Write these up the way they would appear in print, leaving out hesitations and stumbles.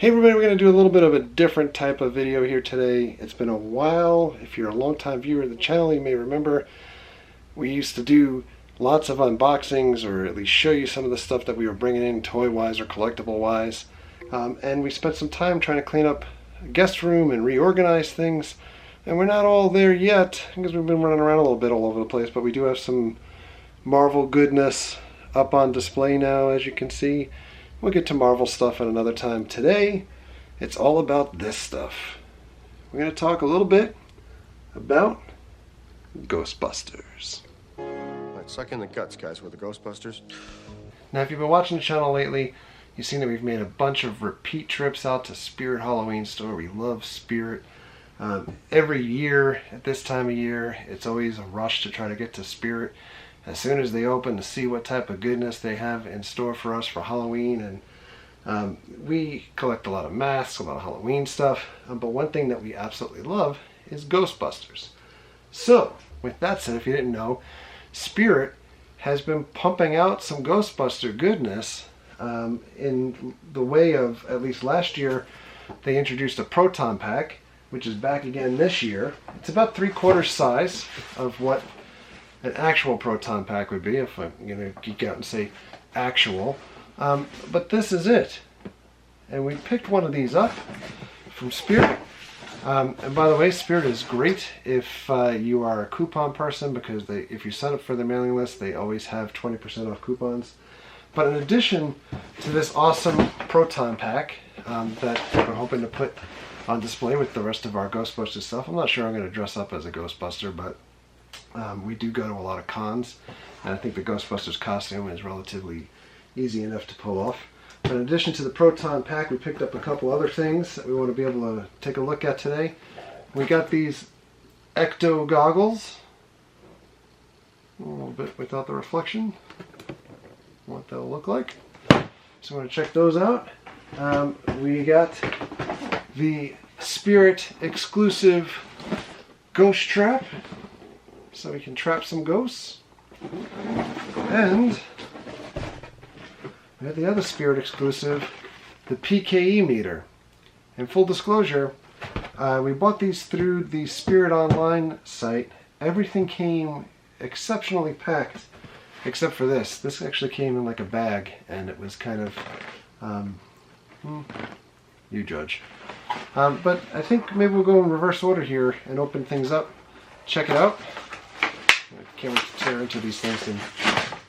Hey everybody, we're going to do a little bit of a different type of video here today. It's been a while. If you're a long-time viewer of the channel, you may remember we used to do lots of unboxings, or at least show you some of the stuff that we were bringing in toy-wise or collectible-wise. And we spent some time trying to clean up the guest room and reorganize things. And we're not all there yet because we've been running around a little bit all over the place, but we do have some Marvel goodness up on display now, as you can see. We'll get to Marvel stuff at another time. Today, it's all about this stuff. We're going to talk a little bit about Ghostbusters. Right, suck in the guts, guys, with the Ghostbusters. Now, if you've been watching the channel lately, you've seen that we've made a bunch of repeat trips out to Spirit Halloween store. We love Spirit. Every year, at this time of year, it's always a rush to try to get to Spirit as soon as they open, to see what type of goodness they have in store for us for Halloween. And we collect a lot of masks, a lot of Halloween stuff, but one thing that we absolutely love is Ghostbusters. So, with that said, if you didn't know, Spirit has been pumping out some Ghostbuster goodness in the way of, at least last year, they introduced a Proton Pack, which is back again this year. It's about 3/4 size of what an actual Proton Pack would be, if I'm going to geek out and say actual. But this is it. And we picked one of these up from Spirit. And by the way, Spirit is great if you are a coupon person, because if you sign up for their mailing list, they always have 20% off coupons. But in addition to this awesome Proton Pack that we're hoping to put on display with the rest of our Ghostbusters stuff, I'm not sure I'm going to dress up as a Ghostbuster, but we do go to a lot of cons, and I think the Ghostbusters costume is relatively easy enough to pull off. But in addition to the Proton Pack, we picked up a couple other things that we want to be able to take a look at today. We got these Ecto Goggles, a little bit without the reflection, what they'll look like. So I'm going to check those out. We got the Spirit exclusive Ghost Trap, so we can trap some ghosts. And we have the other Spirit exclusive, the PKE Meter. In full disclosure, we bought these through the Spirit Online site. Everything came exceptionally packed, except for this. This actually came in like a bag, and it was kind of, you judge. But I think maybe we'll go in reverse order here and open things up. Check it out. I can't wait to tear into these things and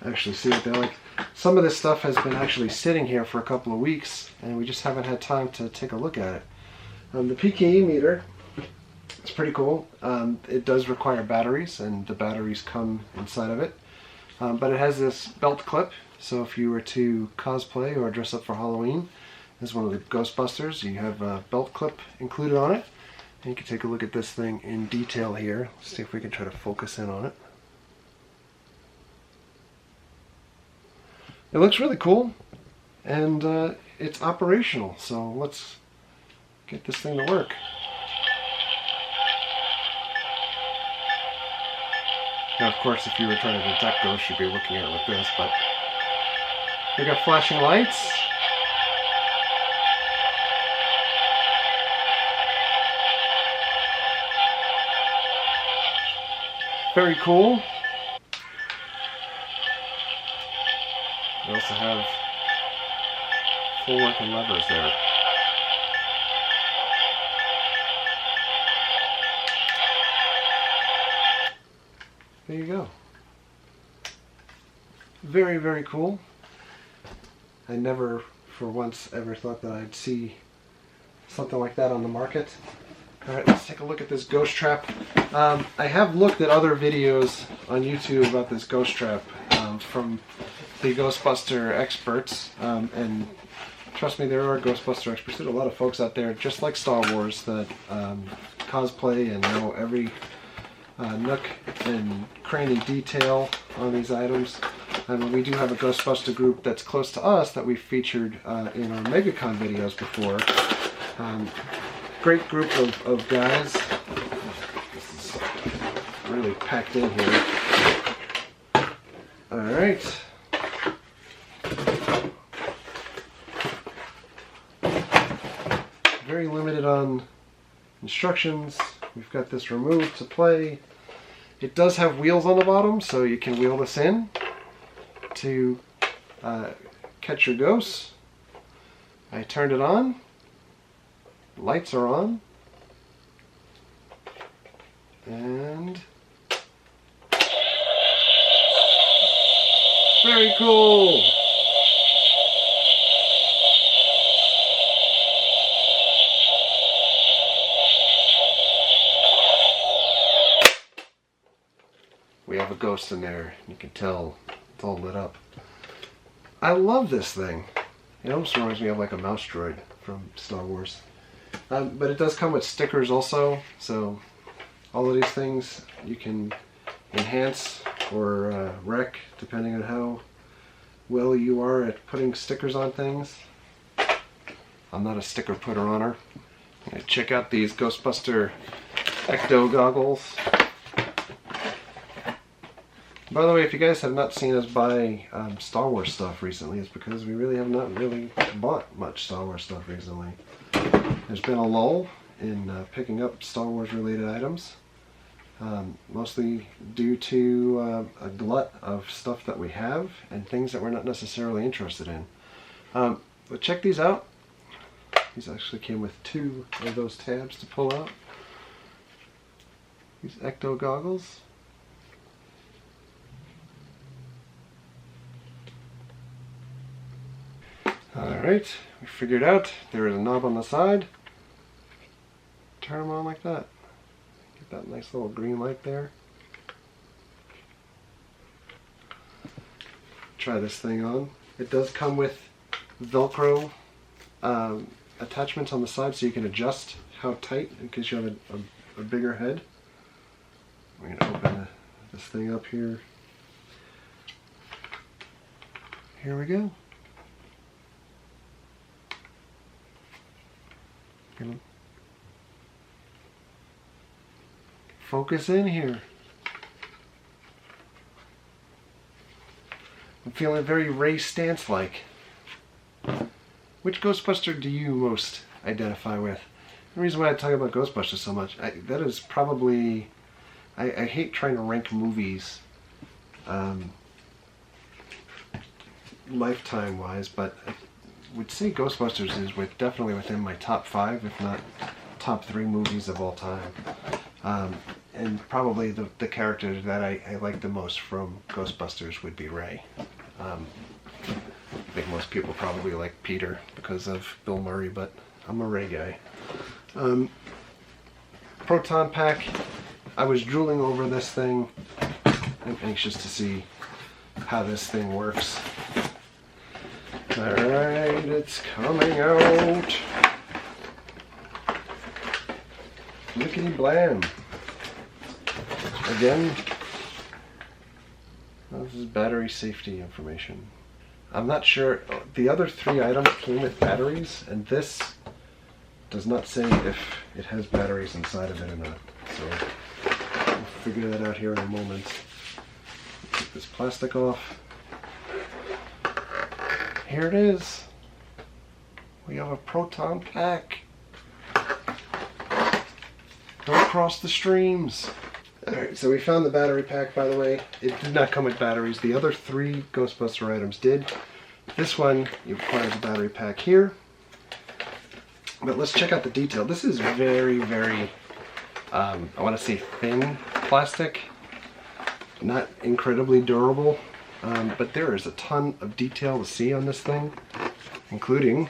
actually see what they're like. Some of this stuff has been actually sitting here for a couple of weeks, and we just haven't had time to take a look at it. The PKE meter, it's pretty cool. It does require batteries, and the batteries come inside of it. But it has this belt clip, so if you were to cosplay or dress up for Halloween as one of the Ghostbusters, you have a belt clip included on it. And you can take a look at this thing in detail here. Let's see if we can try to focus in on it. It looks really cool, and it's operational, so let's get this thing to work. Now, of course, if you were trying to detect ghosts, you'd be looking at it like this, but we got flashing lights. Very cool. We also have full working levers there. There you go. Very, very cool. I never, for once, ever thought that I'd see something like that on the market. Alright, let's take a look at this ghost trap. I have looked at other videos on YouTube about this ghost trap from the Ghostbuster experts, and trust me, there are Ghostbuster experts. There's a lot of folks out there, just like Star Wars, that cosplay and know every nook and cranny detail on these items. And we do have a Ghostbuster group that's close to us that we've featured in our MegaCon videos before. Great group of guys. This is really packed in here. Alright. very limited on instructions. We've got this removed to play. It does have wheels on the bottom, so you can wheel this in to catch your ghosts. I turned it on. Lights are on. And very cool. We have a ghost in there. You can tell it's all lit up. I love this thing. It almost reminds me of like a mouse droid from Star Wars. But it does come with stickers also, so all of these things you can enhance or wreck depending on how well you are at putting stickers on things. I'm not a sticker putter-oner. Check out these Ghostbuster Ecto Goggles. By the way, if you guys have not seen us buy Star Wars stuff recently, it's because we really have not really bought much Star Wars stuff recently. There's been a lull in picking up Star Wars related items, mostly due to a glut of stuff that we have and things that we're not necessarily interested in. But check these out. These actually came with 2 of those tabs to pull out. These Ecto Goggles. Alright, we figured out there is a knob on the side. Turn them on like that. Get that nice little green light there. Try this thing on. It does come with Velcro attachments on the side so you can adjust how tight in case you have a bigger head. We're going to open this thing up here. Here we go. Focus in here. I'm feeling very Ray Stantz-like. Which Ghostbuster do you most identify with? The reason why I talk about Ghostbusters so much, that is probably... I hate trying to rank movies lifetime-wise, but I would say Ghostbusters is definitely within my top 5, if not top 3 movies of all time. And probably the character that I like the most from Ghostbusters would be Ray. I think most people probably like Peter because of Bill Murray, but I'm a Ray guy. Proton Pack. I was drooling over this thing. I'm anxious to see how this thing works. Alright, it's coming out. Lickety blam. Again, this is battery safety information. I'm not sure. The other 3 items came with batteries, and this does not say if it has batteries inside of it or not. So we'll figure that out here in a moment. Take this plastic off. Here it is. We have a Proton Pack. Don't cross the streams. Alright, so we found the battery pack, by the way. It did not come with batteries. The other 3 Ghostbuster items did. This one, you require the battery pack here. But let's check out the detail. This is very, very, I want to say thin plastic. Not incredibly durable. But there is a ton of detail to see on this thing, including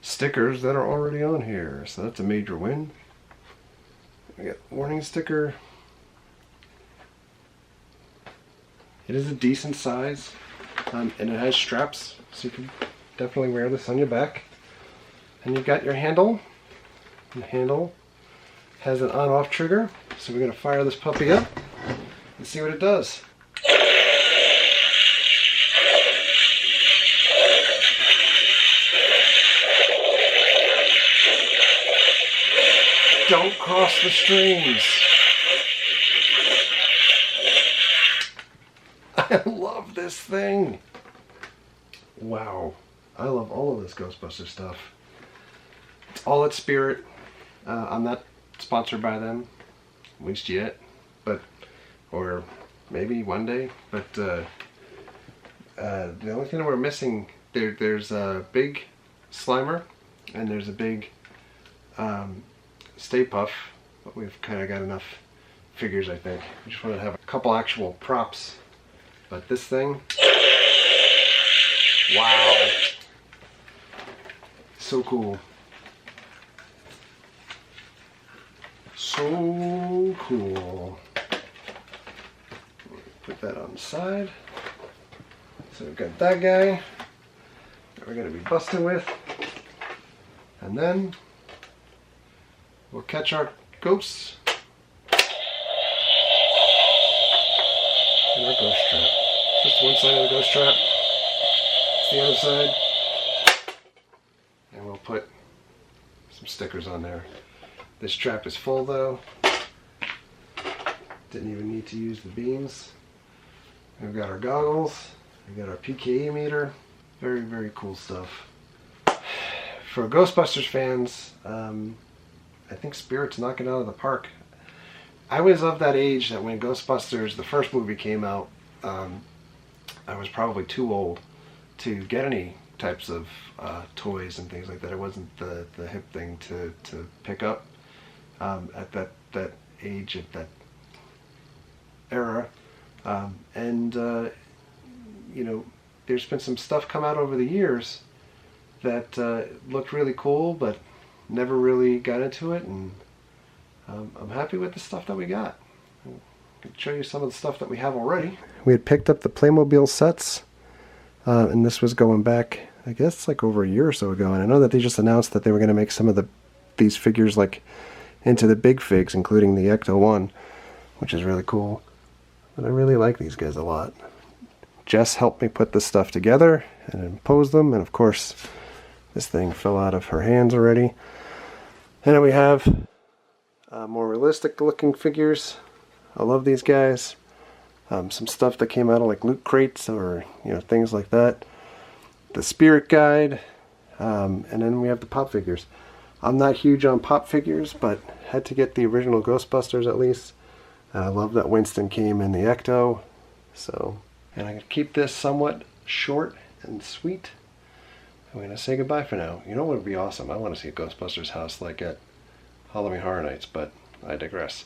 stickers that are already on here. So that's a major win. We got warning sticker. It is a decent size, and it has straps, so you can definitely wear this on your back. And you've got your handle. The handle has an on-off trigger, so we're going to fire this puppy up and see what it does. Don't cross the streams. I love this thing. Wow. I love all of this Ghostbuster stuff. all at Spirit. I'm not sponsored by them, at least yet, but, or maybe one day, but the only thing that we're missing, there's a big Slimer and there's a big Stay Puff, but we've kind of got enough figures, I think. We just want to have a couple actual props, but this thing, wow, so cool. So cool. Put that on the side. So we've got that guy that we're going to be busting with. And then we'll catch our ghosts and our ghost trap. Just one side of the ghost trap. It's the other side. And we'll put some stickers on there. This trap is full though. Didn't even need to use the beams. We've got our goggles. We've got our PKE meter. Very, very cool stuff. For Ghostbusters fans, I think Spirit's knocking it out of the park. I was of that age that when Ghostbusters, the first movie, came out, I was probably too old to get any types of toys and things like that. It wasn't the hip thing to pick up at that age, at that era. You know, there's been some stuff come out over the years that looked really cool, but never really got into it, and I'm happy with the stuff that we got. I can show you some of the stuff that we have already. We had picked up the Playmobil sets, and this was going back, I guess, like over a year or so ago, and I know that they just announced that they were going to make some of these figures like into the big figs, including the Ecto one, which is really cool. But I really like these guys a lot. Jess helped me put this stuff together and impose them, and of course this thing fell out of her hands already. And then we have more realistic looking figures. I love these guys. Some stuff that came out of like loot crates or things like that. The Spirit Guide, and then we have the pop figures. I'm not huge on pop figures, but had to get the original Ghostbusters at least. I love that Winston came in the Ecto. So, and I'm going to keep this somewhat short and sweet. I'm going to say goodbye for now. You know what would be awesome? I want to see a Ghostbusters house like at Halloween Horror Nights, but I digress.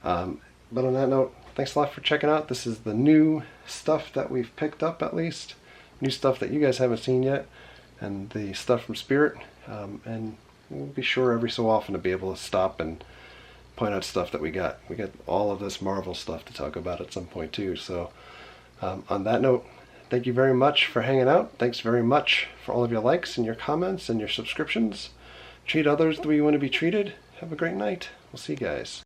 But on that note, thanks a lot for checking out. This is the new stuff that we've picked up, at least. New stuff that you guys haven't seen yet. And the stuff from Spirit. And we'll be sure every so often to be able to stop and point out stuff that we got. We got all of this Marvel stuff to talk about at some point too. So on that note, thank you very much for hanging out. Thanks very much for all of your likes and your comments and your subscriptions. Treat others the way you want to be treated. Have a great night. We'll see you guys.